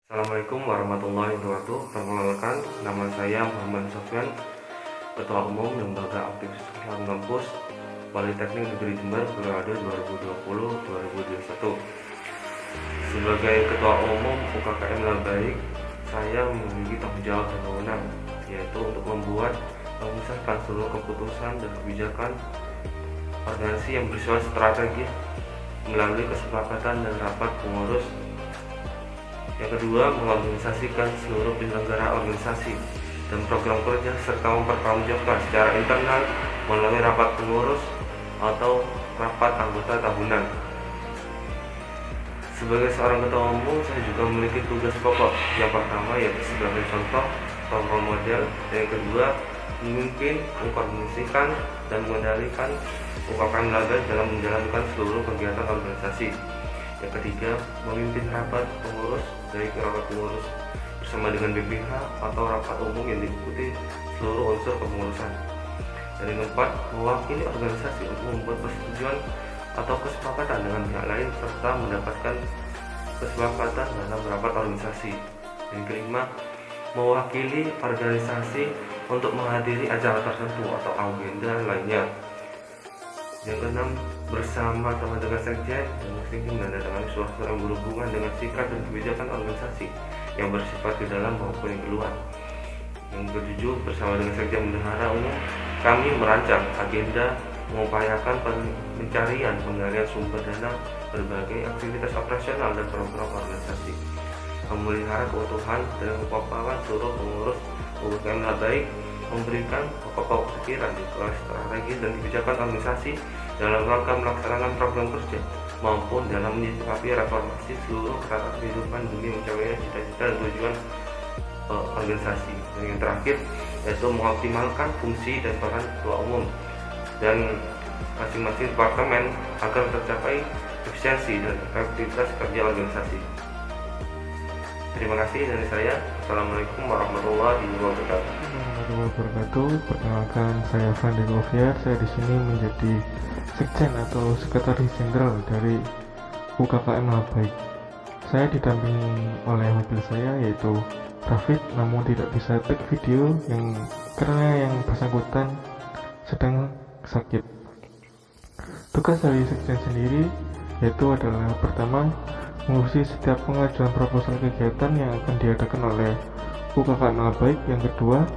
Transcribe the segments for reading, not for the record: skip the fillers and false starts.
Assalamualaikum warahmatullahi wabarakatuh. Perkenalkan, nama saya Muhammad Sofyan, Ketua Umum Lembaga Aktivis Islam Kampus Politeknik Negeri Jember periode 2020-2021. Sebagai Ketua Umum UKKM Labaik, saya memiliki tanggung jawab dan wewenang, yaitu untuk membuat dan mengesahkan seluruh keputusan dan kebijakan organisasi yang bersifat strategis melalui kesepakatan dan rapat pengurus. Yang kedua, mengorganisasikan seluruh penyelenggara organisasi dan program kerja serta mempertanggungjawabkan secara internal melalui rapat pengurus atau rapat anggota tahunan. Sebagai seorang ketua umum, saya juga memiliki tugas pokok. Yang pertama yaitu sebagai contoh atau role model, dan yang kedua memimpin, mengkoordinasikan dan mengendalikan UKKM Labaik dalam menjalankan seluruh kegiatan organisasi. Yang ketiga, memimpin rapat pengurus, baik rapat pengurus bersama dengan BPH atau rapat umum yang diikuti seluruh unsur kepengurusan. Dan yang keempat, mewakili organisasi untuk membuat persetujuan atau kesepakatan dengan pihak lain serta mendapatkan kesepakatan dalam rapat organisasi. Dan kelima, mewakili organisasi untuk menghadiri acara tertentu atau agenda lainnya. Yang keenam, bersama teman dengan sekjen dan muslim menandatangani surat-surat yang berhubungan dengan sikap dan kebijakan organisasi yang bersifat di dalam maupun yang keluar. Yang ketujuh, bersama dengan sekjen bendahara umum, kami merancang agenda mengupayakan pencarian penggalian sumber dana berbagai aktivitas operasional dan program organisasi, memelihara keutuhan dan kekompakan seluruh pengurus UKKM Labaik, memberikan pokok-pokok pikiran di strategi dan kebijakan organisasi dalam rangka melaksanakan program kerja maupun dalam menyikapi reformasi seluruh tata kehidupan demi mencapai cita-cita dan tujuan organisasi. Dan yang terakhir yaitu mengoptimalkan fungsi dan peran ketua umum dan masing-masing departemen agar tercapai efisiensi dan efektivitas kerja organisasi. Terima kasih dari saya. Assalamualaikum warahmatullahi wabarakatuh. Perkenalkan, saya Fandi Goviar. Saya di sini menjadi sekjen atau sekretaris jenderal dari UKKM Labaik. Saya didampingi oleh mobil saya yaitu Rafid, namun tidak bisa take video karena yang bersangkutan sedang sakit. Tugas dari sekjen sendiri yaitu adalah pertama, mengurusi setiap pengajuan proposal kegiatan yang akan diadakan oleh UKKM Labaik. Yang kedua,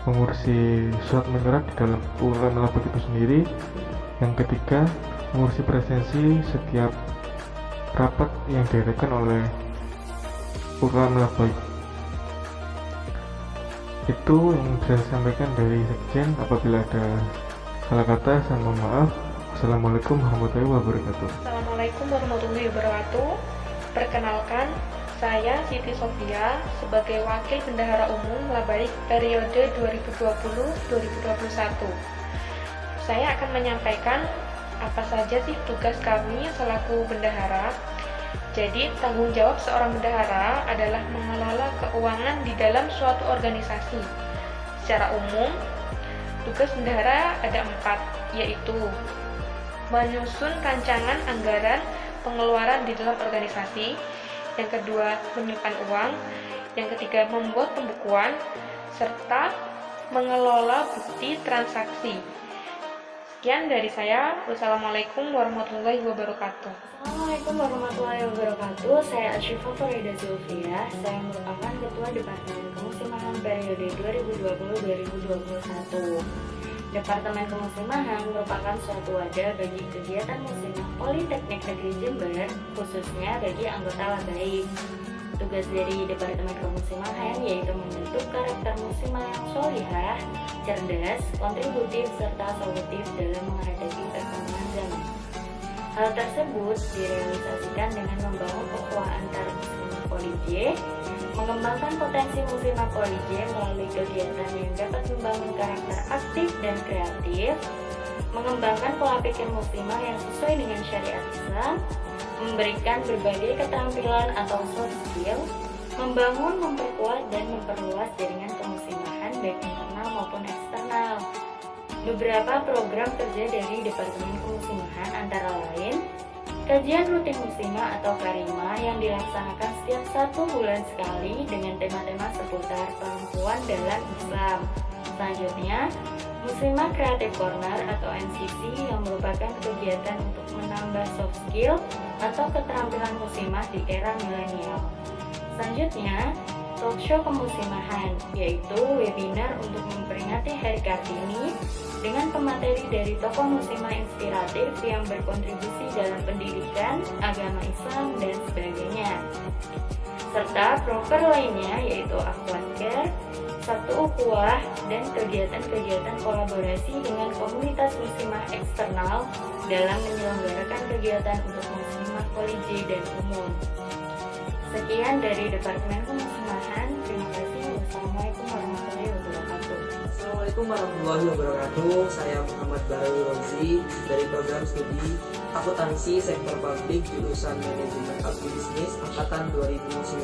mengurusi surat menyurat di dalam UKKM Labaik itu sendiri. Yang ketiga, mengurusi presensi setiap rapat yang diadakan oleh UKKM Labaik. Itu yang bisa saya sampaikan dari sekjen. Apabila ada salah kata, saya mohon maaf. Assalamualaikum warahmatullahi wabarakatuh. Assalamualaikum warahmatullahi wabarakatuh. Perkenalkan, saya Siti Sofia sebagai Wakil Bendahara Umum Labaik periode 2020-2021. Saya akan menyampaikan apa saja sih tugas kami selaku bendahara. Jadi, tanggung jawab seorang bendahara adalah mengelola keuangan di dalam suatu organisasi. Secara umum, tugas bendahara ada 4, yaitu menyusun rancangan anggaran pengeluaran di dalam organisasi, yang kedua menyimpan uang, yang ketiga membuat pembukuan, serta mengelola bukti transaksi. Sekian dari saya. Wassalamualaikum warahmatullahi wabarakatuh. Assalamualaikum warahmatullahi wabarakatuh. Saya Asyifa Farida Zulfia. Saya merupakan Ketua Departemen Kemuslimahan periode 2020-2021. Departemen Kemuslimahan merupakan suatu wadah bagi kegiatan muslimah Politeknik Negeri Jember, khususnya bagi anggota Labaik. Tugas dari Departemen Kemuslimahan yaitu membentuk karakter muslimah yang sholihah, cerdas, kontributif, serta solutif dalam menghadapi perkembangan zaman. Hal tersebut direalisasikan dengan membangun ukhuwah antar muslimah Polij, mengembangkan potensi muslimah Polij melalui kegiatan yang dapat membangun karakter aktif dan kreatif, mengembangkan pola pikir muslimah yang sesuai dengan syariat Islam, memberikan berbagai keterampilan atau soft skill, membangun, memperkuat, dan memperluas jaringan kemuslimahan baik internal maupun eksternal. Beberapa program kerja dari Departemen Kemuslimahan antara lain Kajian rutin muslimah atau karima yang dilaksanakan setiap 1 bulan sekali dengan tema-tema seputar perempuan dalam Islam. Selanjutnya, Muslimah Creative Corner atau MCC yang merupakan kegiatan untuk menambah soft skill atau keterampilan muslimah di era milenial. Selanjutnya, talkshow kemuslimahan, yaitu webinar untuk memperingati Hari Kartini dengan pemateri dari tokoh muslimah inspiratif yang berkontribusi dalam pendidikan, agama Islam, dan sebagainya. Serta proker lainnya yaitu Akhwat Care, Sabtu Ukhuwah, dan kegiatan-kegiatan kolaborasi dengan komunitas muslimah eksternal dalam menyelenggarakan kegiatan untuk muslimah kolije dan umum. Sekian dari Departemen Kemuslimahan. Terima kasih. Wassalamualaikum warahmatullahi wabarakatuh. Assalamualaikum warahmatullahi wabarakatuh. Saya Muhammad Baru Rozi dari program studi akuntansi sektor publik jurusan manajemen agribisnis angkatan 2019.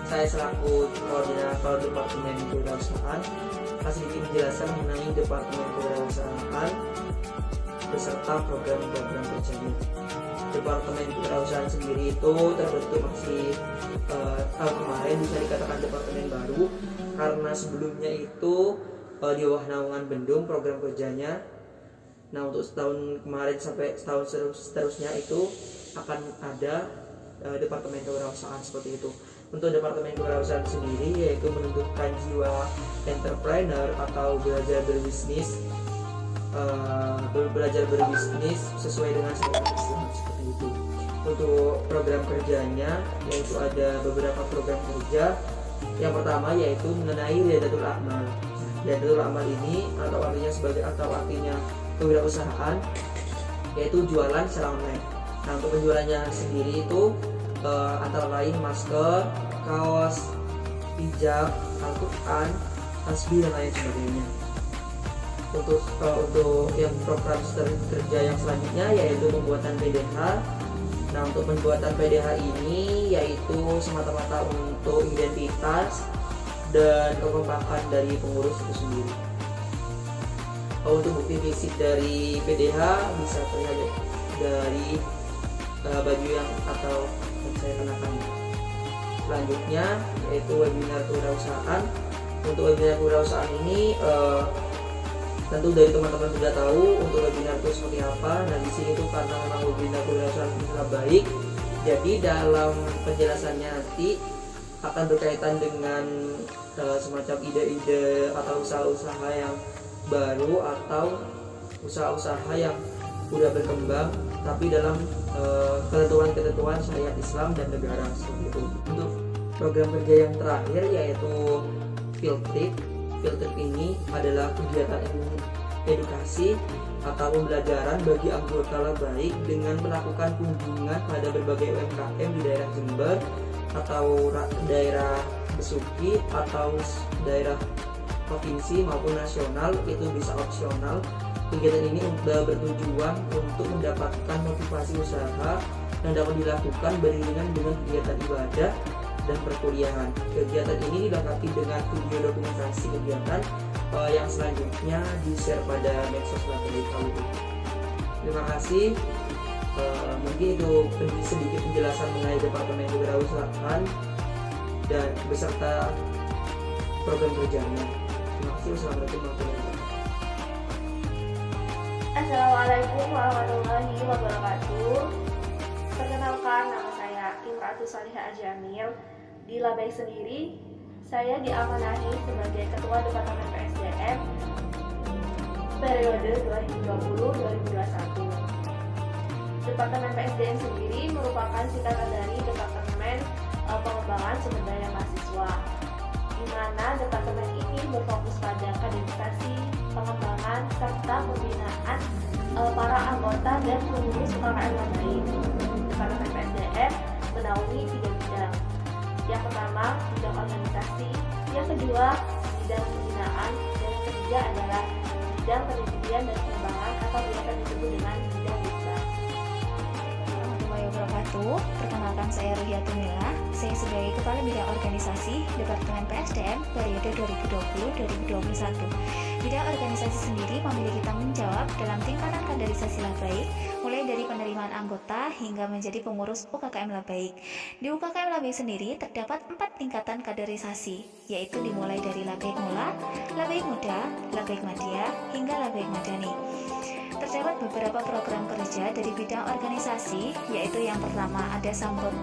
Saya selaku koordinator Departemen Kewirausahaan. Sedikit penjelasan mengenai Departemen Kewirausahaan beserta program-program kerjanya. Departemen Kewirausahaan sendiri itu terbentuk masih tahun kemarin, bisa dikatakan departemen baru karena sebelumnya itu di bawah naungan Bendum program kerjanya. Nah, untuk setahun kemarin sampai setahun seterusnya itu akan ada Departemen Kewirausahaan seperti itu. Untuk Departemen Kewirausahaan sendiri yaitu menumbuhkan jiwa entrepreneur atau belajar berbisnis sesuai dengan syariat Islam seperti itu. Untuk program kerjanya yaitu ada beberapa program kerja. Yang pertama yaitu mengenai Riyadatul A'mal. Riyadatul A'mal ini atau artinya kewirausahaan, yaitu jualan secara online. Nah, untuk penjualannya sendiri itu antara lain masker, kaos, hijab, Al-Quran, tasbih, dan lain sebagainya. Untuk yang program kerja yang selanjutnya yaitu pembuatan PDH. Nah, untuk pembuatan PDH ini yaitu semata-mata untuk identitas dan kekompakan dari pengurus itu sendiri. Untuk bukti fisik dari PDH bisa terlihat dari baju yang saya kenakan. Selanjutnya yaitu webinar kewirausahaan. Untuk webinar kewirausahaan ini tentu dari teman-teman sudah tahu untuk webinar itu seperti apa. Nah, di sini tuh karena memang webinar kewirausahaan sangat baik, jadi dalam penjelasannya nanti akan berkaitan dengan semacam ide-ide atau usaha-usaha yang baru atau usaha-usaha yang sudah berkembang tapi dalam ketentuan-ketentuan syariat Islam dan negara seperti itu. Untuk program kerja yang terakhir yaitu field trip. Field trip ini adalah kegiatan edukasi atau pembelajaran bagi anggota Labaik dengan melakukan kunjungan pada berbagai UMKM di daerah Jember atau daerah Besuki atau daerah provinsi maupun nasional. Itu bisa opsional. Kegiatan ini bertujuan untuk mendapatkan motivasi usaha yang dapat dilakukan beriringan dengan kegiatan ibadah dan perkuliahan. Kegiatan ini dilengkapi dengan video dokumentasi kegiatan yang selanjutnya di-share pada medsos Labaik Audio. Terima kasih. Mungkin itu sedikit penjelasan mengenai Departemen Kewirausahaan dan beserta program kerjanya. Terima kasih. Wassalamualaikum warahmatullahi wabarakatuh. Assalamualaikum warahmatullahi wabarakatuh. Perkenalkan, nama saya Imratus Salihah Ajamil. Di Labaik sendiri, saya diamanahi sebagai Ketua Departemen PSDM periode 2020-2021. Departemen PSDM sendiri merupakan singkatan dari Departemen Pengembangan Sumber Daya Mahasiswa, di mana departemen ini berfokus pada kaderisasi, pengembangan, serta pembinaan para anggota dan pengurus UKKM Labaik. Departemen PSDM menaungi 3 bidang. Yang pertama, bidang organisasi, yang kedua, bidang pembinaan, dan yang ketiga adalah bidang penelitian dan pengembangan atau biasa disebut dengan bidang desa. Warahmatullahi wabarakatuh. Perkenalkan, saya Ruhiatul Mila. Saya sebagai Kepala Bidang Organisasi Departemen PSDM periode 2020-2021. Bidang organisasi sendiri memiliki tanggung jawab dalam tingkatan kaderisasi Labaik, mulai dari penerimaan pengembangan anggota hingga menjadi pengurus UKKM Labaik. Di UKKM Labaik sendiri terdapat 4 tingkatan kaderisasi, yaitu dimulai dari Labaik Mula, Labaik Muda, Labaik Madya, hingga Labaik Madani. Terdapat beberapa program kerja dari bidang organisasi, yaitu yang pertama ada sambut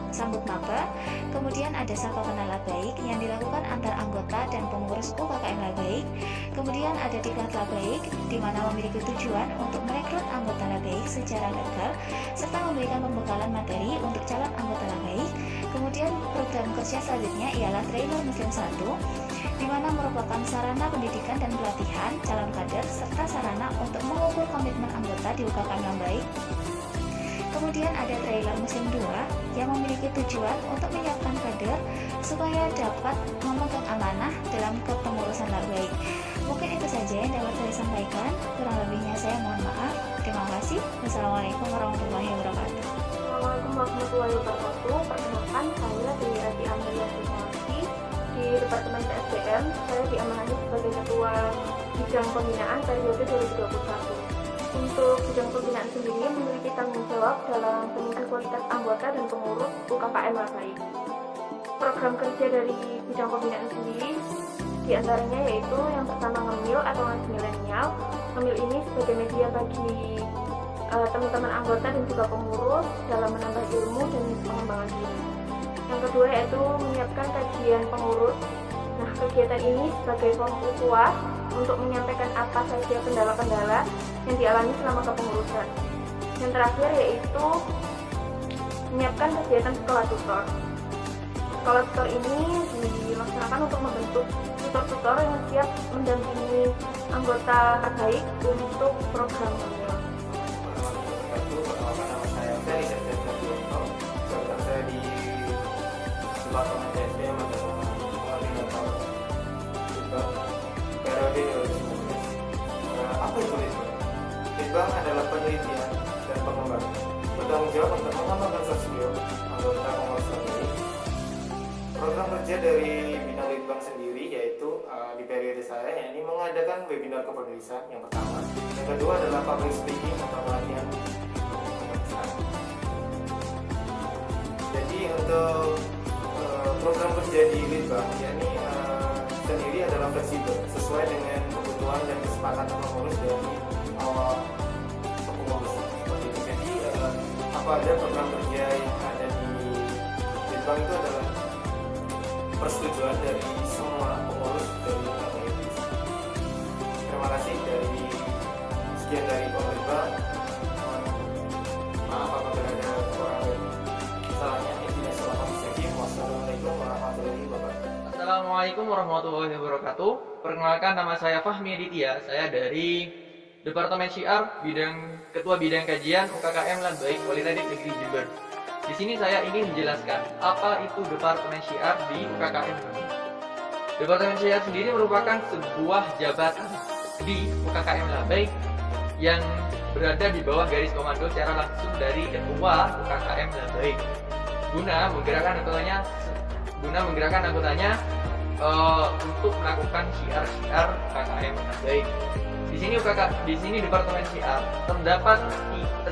maba, kemudian ada sapa kenal Labaik yang dilakukan antar anggota dan pengurus UKKM Labaik, kemudian ada diklat Labaik di mana memiliki tujuan untuk merekrut anggota Labaik secara legal serta memberikan pembekalan materi untuk calon anggota Labaik. Kemudian program kerja selanjutnya ialah Trailer Muslim 1, di mana merupakan sarana pendidikan dan pelatihan calon kader serta sarana untuk mengukur komitmen anggota di UKKM Labaik. Kemudian ada Trailer Musim 2 yang memiliki tujuan untuk menyiapkan kader supaya dapat memegang amanah dalam kepengurusan Labaik. Mungkin itu saja yang dapat saya sampaikan, kurang lebihnya saya mohon maaf. Terima kasih. Wassalamualaikum warahmatullahi wabarakatuh. Assalamualaikum warahmatullahi wabarakatuh. Perkenalkan, saya Dewi Rati Amelia Sumarti. Di Departemen PSDM, saya diamanati sebagai Ketua Bidang Pembinaan periode 2021. Untuk bidang pembinaan sendiri memiliki tanggung jawab dalam peningkatan kualitas anggota dan pengurus UKKM Labaik. Program kerja dari bidang pembinaan sendiri diantaranya yaitu yang pertama ngemil atau ngaji milenial. Ngemil ini sebagai media bagi teman-teman anggota dan juga pengurus dalam menambah ilmu dan pengembangan diri. Yang kedua yaitu menyiapkan kajian pengurus. Nah, kegiatan ini sebagai forum ukhuwah untuk menyampaikan apa saja kendala-kendala yang dialami selama kepengurusan. Yang terakhir yaitu menyiapkan kegiatan sekolah tutor. Sekolah tutor ini dilaksanakan untuk membentuk tutor-tutor yang siap mendampingi anggota Labaik untuk program ini. Perkenalkan, nama saya Ferry Septianto. Jabatan saya di Departemen PSDM adalah koordinator Litbang periode 2019. Apa itu Litbang? Litbang adalah penelitian dan pengembangan, bertanggung jawab untuk mengembangkan sosio anggota pengurus Labaik. Program kerja dari bidang Litbang sendiri yaitu di periode saya, yakni mengadakan webinar kepenulisan yang pertama. Yang kedua adalah public speaking atau pelatihan. Jadi untuk program kerja di Litbang yakni sendiri adalah fleksibel sesuai dengan kebutuhan dan kesepakatan pengurus dari awal pengurus seperti itu. Jadi apa ada program kerja yang ada di Litbang itu adalah persetujuan dari semua pengurus dari Labaik. Terima kasih dari sekian dari Litbang. Maaf apabila ada kurang salahnya. Wassalamualaikum warahmatullahi wabarakatuh. Assalamualaikum warahmatullahi wabarakatuh. Perkenalkan, nama saya Fahmi Aditya. Saya dari Departemen Syiar, Ketua Bidang Kajian UKKM Labaik Politeknik Negeri Jember. Di sini saya ingin menjelaskan apa itu Departemen Syiar di UKKM Labaik. Departemen Syiar sendiri merupakan sebuah jabatan di UKKM Labaik yang berada di bawah garis komando secara langsung dari Ketua UKKM Labaik guna menggerakkan anggotanya untuk melakukan syiar-syiar UKKM Labaik. Di sini Departemen Syiar terdapat 4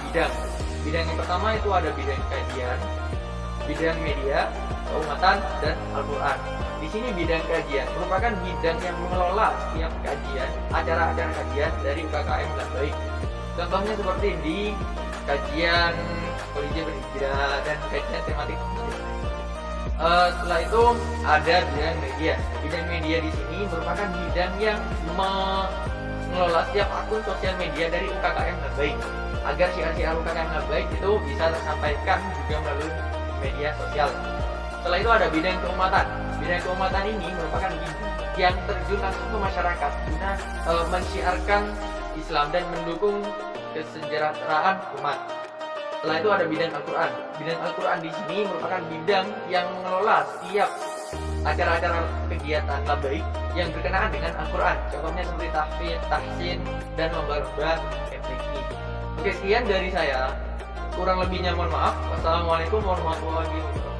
bidang. Bidang yang pertama itu ada bidang kajian, bidang media, keumatan, dan Al-Quran. Di sini bidang kajian merupakan bidang yang mengelola setiap kajian, acara-acara kajian dari UKKM Labaik. Contohnya seperti di kajian Kolija Berhijrah dan kajian tematik. Setelah itu ada bidang media. Bidang media di sini merupakan bidang yang mengelola setiap akun sosial media dari UKKM Labaik agar syiar-syiar UKKM Labaik itu bisa tersampaikan juga melalui media sosial. Setelah itu ada bidang keumatan. Bidang keumatan ini merupakan bidang yang terjun langsung ke masyarakat guna mensyiarkan Islam dan mendukung kesejahteraan umat. Setelah itu ada bidang Al-Quran. Bidang Al-Quran di sini merupakan bidang yang mengelola setiap acara-acara kegiatan Labaik yang berkenaan dengan Al-Quran. Contohnya seperti tahfidz, tahsin, dan lomba-lomba MTQ. Oke, sekian dari saya. Kurang lebihnya mohon maaf. Wassalamualaikum warahmatullahi wabarakatuh.